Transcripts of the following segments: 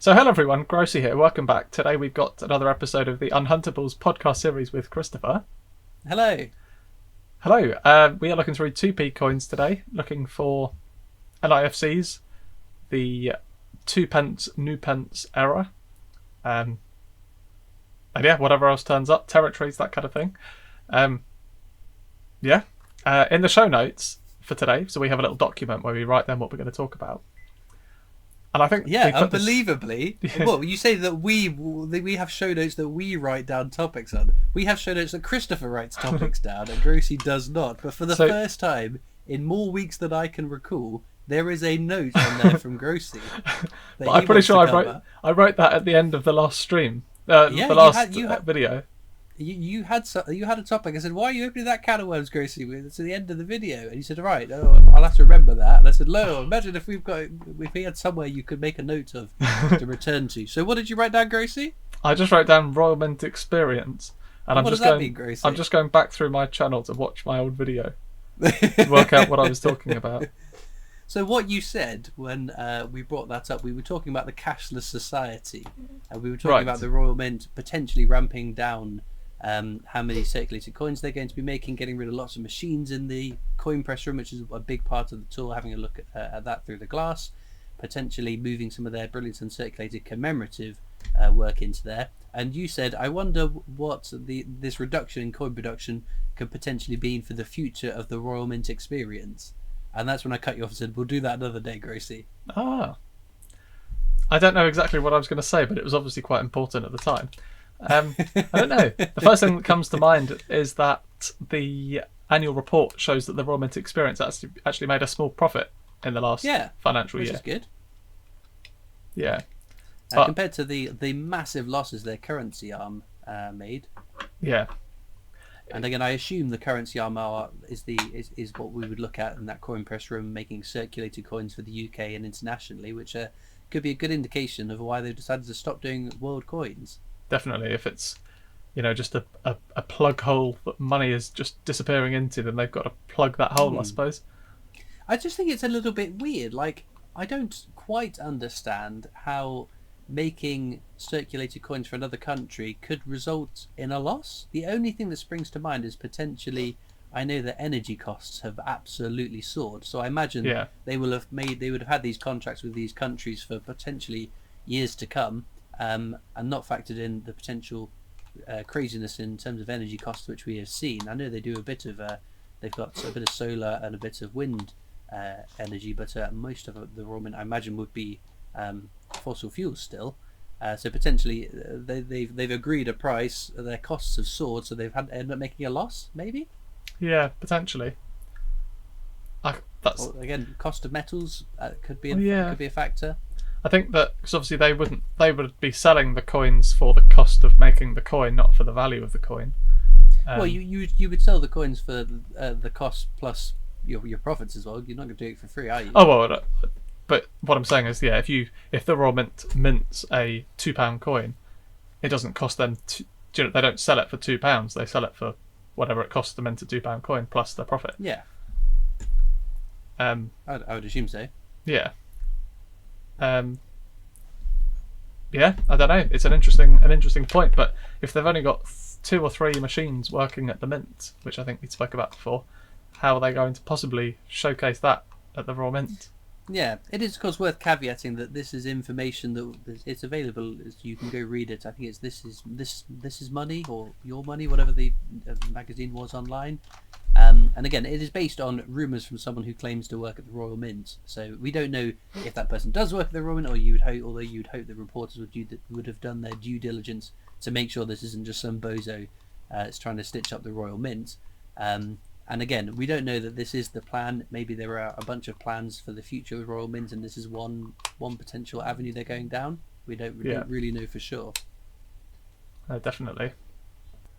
So hello everyone, Grossy here, welcome back. Today we've got another episode of the Unhuntables podcast series with Christopher. Hello. Hello, we are looking through 2p coins today, looking for NIFCs, the 2 pence, new pence era, and yeah, whatever else turns up, territories, that kind of thing. In the show notes for today, so we have a little document where we write down what we're going to talk about. And I think unbelievably, well, you say that we have show notes that we write down topics on. We have show notes that Christopher writes topics down, and Grossy does not. But for the first time in more weeks than I can recall, there is a note on there from Grossy. But I'm pretty sure I wrote that at the end of the last stream, video. You had a topic. I said, "Why are you opening that can of worms, Grossy? It's at the end of the video." And you said, "Right, I'll have to remember that." And I said, "Lo, imagine if we had somewhere you could make a note of to return to." So, what did you write down, Grossy? I just wrote down Royal Mint experience, and what does that mean, Grossy? I'm just going back through my channel to watch my old video to work out what I was talking about. So what you said when we brought that up, we were talking about the cashless society, and we were talking about the Royal Mint potentially ramping down how many circulated coins they're going to be making, getting rid of lots of machines in the coin press room, which is a big part of the tour, having a look at that through the glass, potentially moving some of their brilliant uncirculated commemorative work into there. And you said, I wonder what this reduction in coin production could potentially mean for the future of the Royal Mint experience. And that's when I cut you off and said, we'll do that another day, Grossy. I don't know exactly what I was going to say, but it was obviously quite important at the time. I don't know. The first thing that comes to mind is that the annual report shows that the Royal Mint experience actually made a small profit in the last financial year. Which is good. Yeah. Compared to the massive losses their currency arm made. Yeah. And again, I assume the currency arm is what we would look at in that coin press room, making circulated coins for the UK and internationally, which could be a good indication of why they've decided to stop doing world coins. Definitely, if it's just a plug hole that money is just disappearing into, then they've got to plug that hole, I suppose. I just think it's a little bit weird. Like, I don't quite understand how making circulated coins for another country could result in a loss. The only thing that springs to mind is potentially, I know that energy costs have absolutely soared, so I imagine they would have had these contracts with these countries for potentially years to come, and not factored in the potential craziness in terms of energy costs which we have seen. I know they do a bit of they've got a bit of solar and a bit of wind energy, but most of the raw mint I imagine would be fossil fuels still. So potentially they've agreed a price. Their costs have soared, so they've ended up making a loss. Maybe. Yeah, potentially. Again, cost of metals could be a factor. I think that because obviously they would be selling the coins for the cost of making the coin, not for the value of the coin. Well, you would sell the coins for the cost plus your profits as well. You're not going to do it for free, are you? Oh well, but what I'm saying is, if the Royal Mint mints a £2 coin, it doesn't cost them. They don't sell it for £2. They sell it for whatever it costs to mint a £2 coin plus their profit. Yeah. I would assume so. Yeah. I don't know. It's an interesting point. But if they've only got 2 or 3 machines working at the mint, which I think we spoke about before, how are they going to possibly showcase that at the Royal Mint? Yeah, it is of course worth caveating that this is information that it's available. You can go read it. I think it's this is money or your money, whatever the magazine was online. And again, it is based on rumours from someone who claims to work at the Royal Mint. So we don't know if that person does work at the Royal Mint, or you'd hope the reporters would have done their due diligence to make sure this isn't just some bozo that's trying to stitch up the Royal Mint. And again, we don't know that this is the plan. Maybe there are a bunch of plans for the future of Royal Mint, and this is one potential avenue they're going down. We don't really know for sure. Definitely.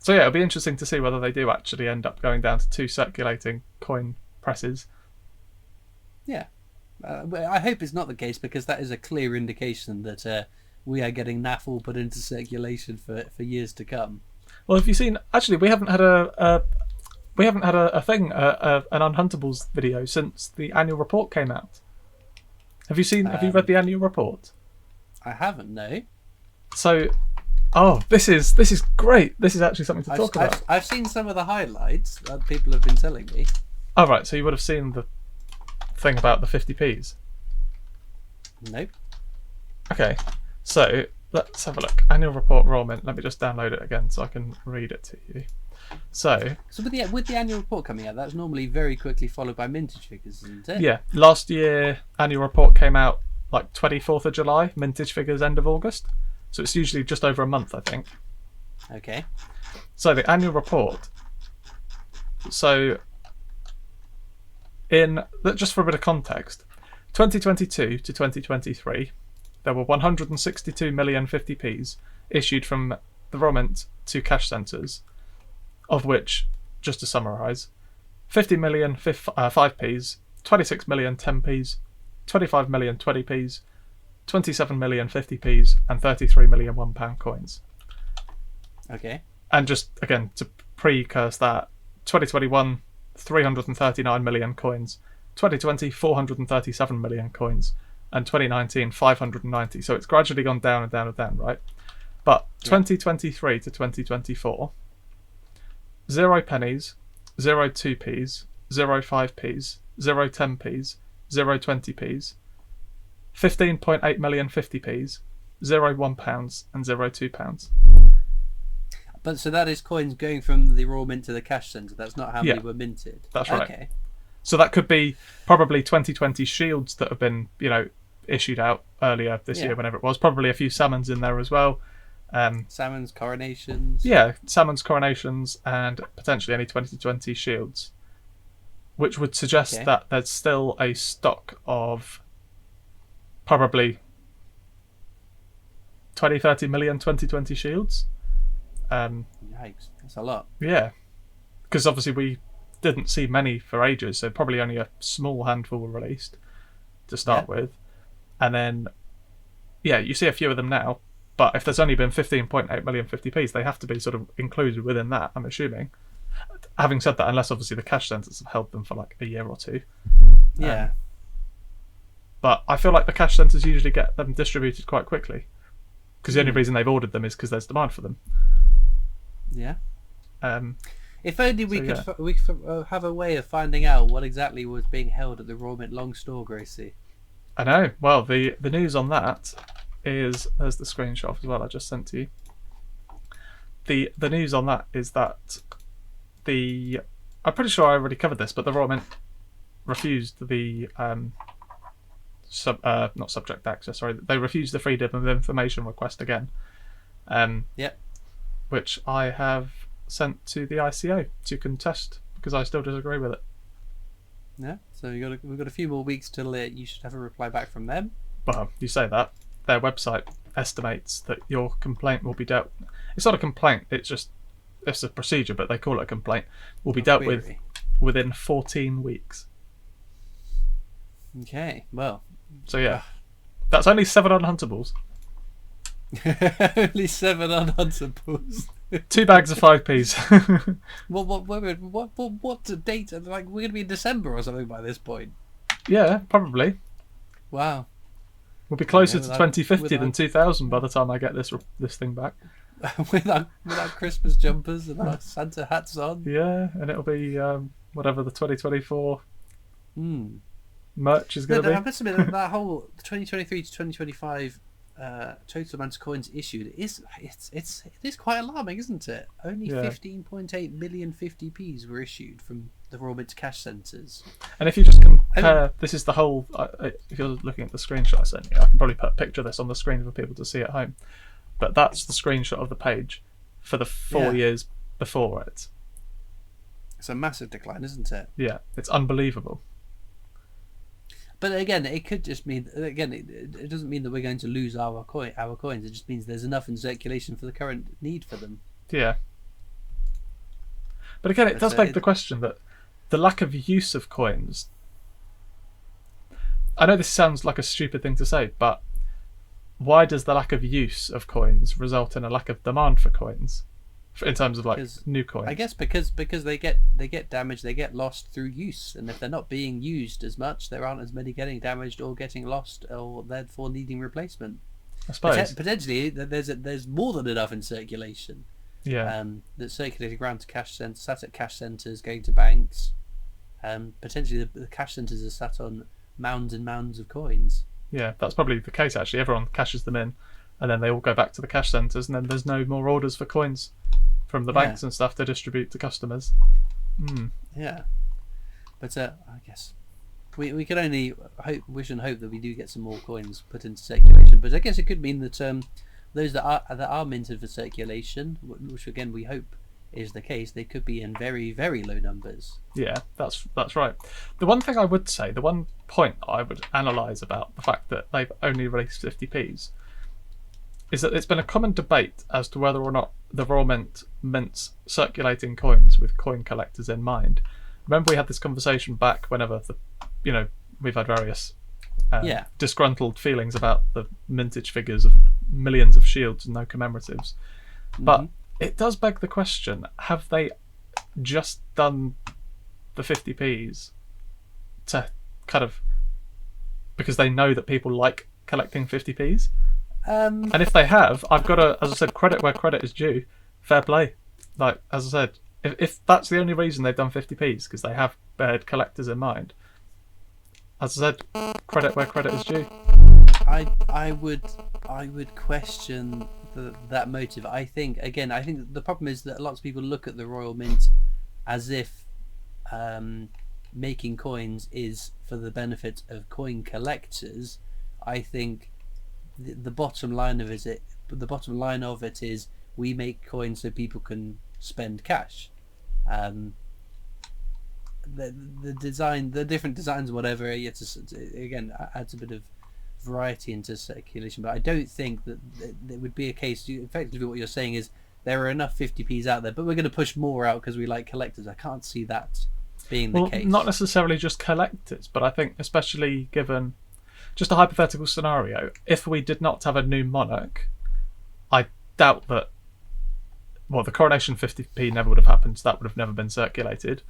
So it'll be interesting to see whether they do actually end up going down to 2 circulating coin presses. Yeah. I hope it's not the case, because that is a clear indication that we are getting NAFL put into circulation for years to come. Well, have you seen? Actually, we haven't had an Unhuntables video since the annual report came out. Have you read the annual report? I haven't, no. So, this is great. This is actually something to talk about. I've seen some of the highlights that people have been telling me. Oh, right. So you would have seen the thing about the 50p's. Nope. Okay. So let's have a look. Annual report raw mint. Let me just download it again so I can read it to you. So with the annual report coming out, that's normally very quickly followed by mintage figures, isn't it? yeah, last year annual report came out like 24th of July. Mintage figures end of August. So it's usually just over a month, I think. Okay. So the annual report. So just for a bit of context, 2022 to 2023, there were 162 million 50p's issued from the raw mint to cash centres, of which, just to summarise, 50 million 5p's, 26 million 10p's, 25 million 20p's, 27 million 50p's, and 33 million £1 coins. Okay. And just, again, to precurse that, 2021, 339 million coins, 2020, 437 million coins, and 2019, 590. So it's gradually gone down and down and down, right? But 2023 to 2024, 0 pennies, 0 2p's, 0 5p's, 0 10p's, 0 20p's, 15.8 million 50p's, 0 £1, and 0 £2. But so that is coins going from the raw mint to the cash centre. That's not how many were minted. That's right. Okay. So that could be probably 2020 shields that have been, issued out earlier this year, whenever it was. Probably a few salmons in there as well. Salmons, coronations. Yeah, salmons, coronations, and potentially any 2020 shields, which would suggest that there's still a stock of probably 20, 30 million 2020 shields. Yikes, that's a lot. Yeah, because obviously we didn't see many for ages, so probably only a small handful were released to start with. And then, you see a few of them now, but if there's only been 15.8 million 50p's, they have to be sort of included within that, I'm assuming. Having said that, unless obviously the cash centres have held them for like a year or two. Yeah. But I feel like the cash centres usually get them distributed quite quickly, because the only reason they've ordered them is because there's demand for them. Yeah. If only we could have a way of finding out what exactly was being held at the raw mint long store, Gracie. I know. Well, the news on that is, there's the screenshot as well I just sent to you. The news on that is that I'm pretty sure I already covered this, but the raw mint refused the not subject access. Sorry, they refused the freedom of information request again. Which I have sent to the ICO to contest because I still disagree with it. Yeah, so we've got a few more weeks till you should have a reply back from them. Well, you say that. Their website estimates that your complaint will be dealt... It's not a complaint, it's a procedure, but they call it a complaint. Will be dealt with within 14 weeks. Okay, well... So yeah, that's only 7 Unhuntables. Only 7 Unhuntables. 2 bags of 5p's. What's the date? Like, we're gonna be in December or something by this point. Yeah, probably. Wow. We'll be closer to 2050 than 2000 by the time I get this thing back. with our Christmas jumpers and our Santa hats on. Yeah, and it'll be whatever the 2024 merch is going to be. I must admit that whole 2023 to 2025 total amount of coins issued it is quite alarming, isn't it? Only 15.8 million 50p's were issued from the raw mint cash centres. And if you just compare, this is the whole. If you're looking at the screenshot I sent you, I can probably put a picture of this on the screen for people to see at home. But that's the screenshot of the page for the 4 years before it. It's a massive decline, isn't it? Yeah, it's unbelievable. But again, it could just mean it doesn't mean that we're going to lose our coins. It just means there's enough in circulation for the current need for them. Yeah. But again, it does beg the question that the lack of use of coins. I know this sounds like a stupid thing to say, but why does the lack of use of coins result in a lack of demand for coins, in terms of new coins? I guess because they get damaged, they get lost through use, and if they're not being used as much, there aren't as many getting damaged or getting lost, or therefore needing replacement. I suppose. Potentially, there's more than enough in circulation. Yeah. That's circulating around to cash centres, sat at cash centres, going to banks. Potentially, the cash centres are sat on mounds and mounds of coins. Yeah, that's probably the case actually. Everyone cashes them in, and then they all go back to the cash centres, and then there's no more orders for coins from the banks and stuff to distribute to customers. Yeah, but I guess we can only wish and hope that we do get some more coins put into circulation. But I guess it could mean that those that are minted for circulation, which again we hope is the case, they could be in very, very low numbers. Yeah, that's right. The one thing I would say, the one point I would analyse about the fact that they've only released 50p's is that it's been a common debate as to whether or not the Royal Mint mints circulating coins with coin collectors in mind. Remember we had this conversation back whenever we've had various disgruntled feelings about the mintage figures of millions of shields and no commemoratives. But it does beg the question, have they just done the 50p's to kind of because they know that people like collecting 50p's? And if they have, I've got to, as I said, credit where credit is due. Fair play. Like, as I said, if that's the only reason they've done 50p's, because they have bared collectors in mind, as I said, credit where credit is due. I would question that motive. I think the problem is that lots of people look at the Royal Mint as if making coins is for the benefit of coin collectors. I think the bottom line of it is we make coins so people can spend cash. The design, the different designs, whatever, again adds a bit of variety into circulation. But I don't think that there would be a case. Effectively, what you're saying is there are enough 50p's out there, but we're going to push more out because we like collectors. I can't see that being the case. Not necessarily just collectors, but I think especially given just a hypothetical scenario, if we did not have a new monarch, I doubt that. Well, the coronation 50p never would have happened. So that would have never been circulated,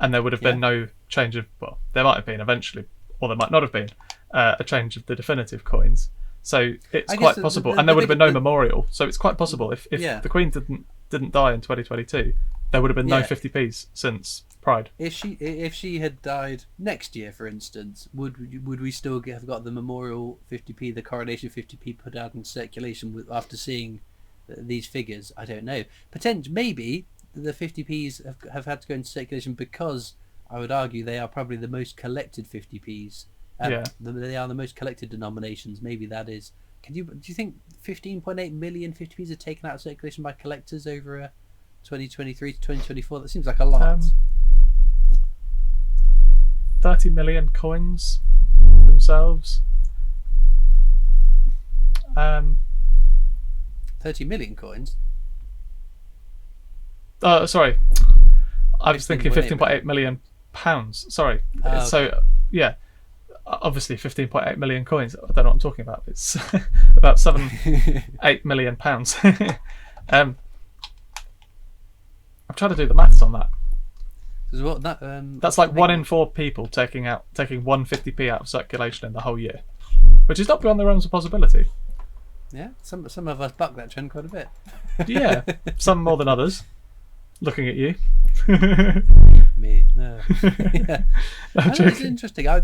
and there would have been no change of. Well, there might have been eventually, or there might not have been a change of the definitive coins. So it's quite possible, and there would have been no memorial. So it's quite possible if the Queen didn't die in 2022, there would have been no 50p's since Pride. If she had died next year, for instance, would we still have got the memorial 50p, the coronation 50p put out in circulation after seeing these figures? I don't know. Maybe the 50p's have had to go into circulation because I would argue they are probably the most collected 50p's. They are the most collected denominations. Maybe that is. Do you think 15.8 million 50p's are taken out of circulation by collectors over 2023 to 2024? That seems like a lot. 30 million coins themselves. 30 million coins? Sorry. I was thinking 15.8 million pounds. Sorry. So, yeah. Obviously, 15.8 million coins. I don't know what I'm talking about. It's about 8 million pounds. I'm trying to do the maths on that. That's like 1 in 4 people taking 150p out of circulation in the whole year, which is not beyond the realms of possibility. Yeah, some of us buck that trend quite a bit. Yeah, some more than others. Looking at you. Me, no. Yeah. It's interesting. I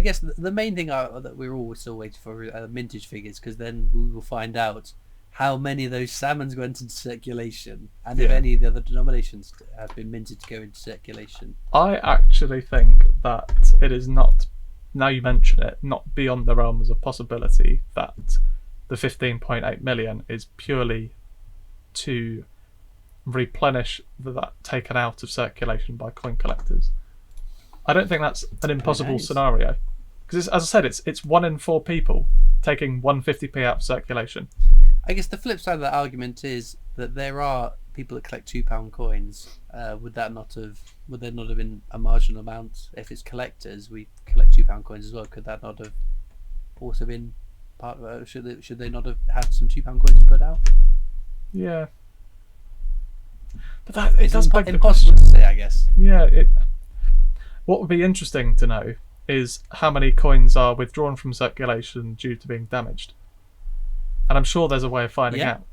guess the main thing that we're all still waiting for are mintage figures, because then we will find out how many of those salmons went into circulation, and if any of the other denominations have been minted to go into circulation. I actually think that it is not, now you mention it, not beyond the realms of possibility that the 15.8 million is purely to replenish that taken out of circulation by coin collectors. I don't think that's an impossible scenario, because as I said, it's 1 in 4 people taking 150p out of circulation. I guess the flip side of that argument is that there are people that collect £2 coins. Would there not have been a marginal amount? If it's collectors, we collect £2 coins as well. Could that not have also been part of it? Should they not have had some £2 coins put out? Yeah. But it does beg the question. Impossible to say, I guess. Yeah. What would be interesting to know is how many coins are withdrawn from circulation due to being damaged. And I'm sure there's a way of finding Yeah. out.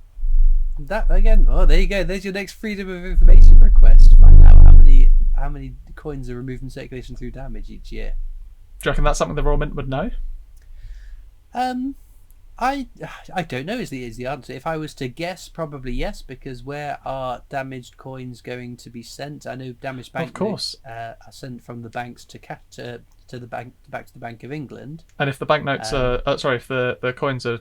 That again. Oh, there you go. There's your next freedom of information request. Find out how many coins are removed from circulation through damage each year. Do you reckon that's something the Royal Mint would know? I don't know is the answer. If I was to guess, probably yes, because where are damaged coins going to be sent? I know damaged banknotes are sent from the banks to the bank, back to the Bank of England. And if the banknotes if the coins are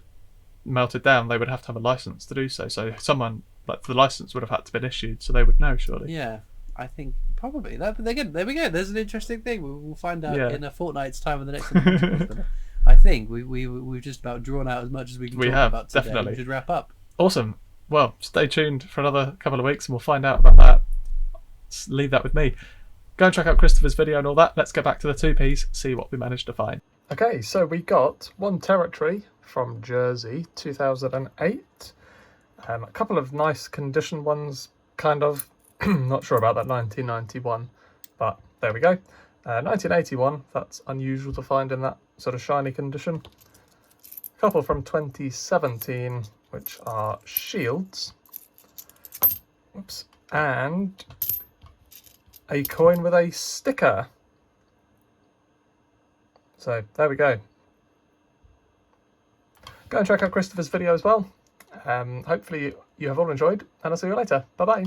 melted down, they would have to have a license to do so. So someone the license would have had to been issued, so they would know, surely. Yeah, I think probably that. But again, there we go. There's an interesting thing. We'll find out in a fortnight's time with the next one. I think we've just about drawn out as much as we can talk about today. Definitely. We should wrap up. Awesome. Well, stay tuned for another couple of weeks and we'll find out about that. Let's leave that with me. Go and check out Christopher's video and all that. Let's get back to the 2Ps, see what we managed to find. Okay, so we got one territory from Jersey, 2008. A couple of nice condition ones, kind of. Not sure about that 1991, but there we go. 1981, that's unusual to find in that sort of shiny condition. A couple from 2017, which are shields. Oops. And a coin with a sticker. So there we go. Go and check out Christopher's video as well. Hopefully you have all enjoyed, and I'll see you later. Bye bye.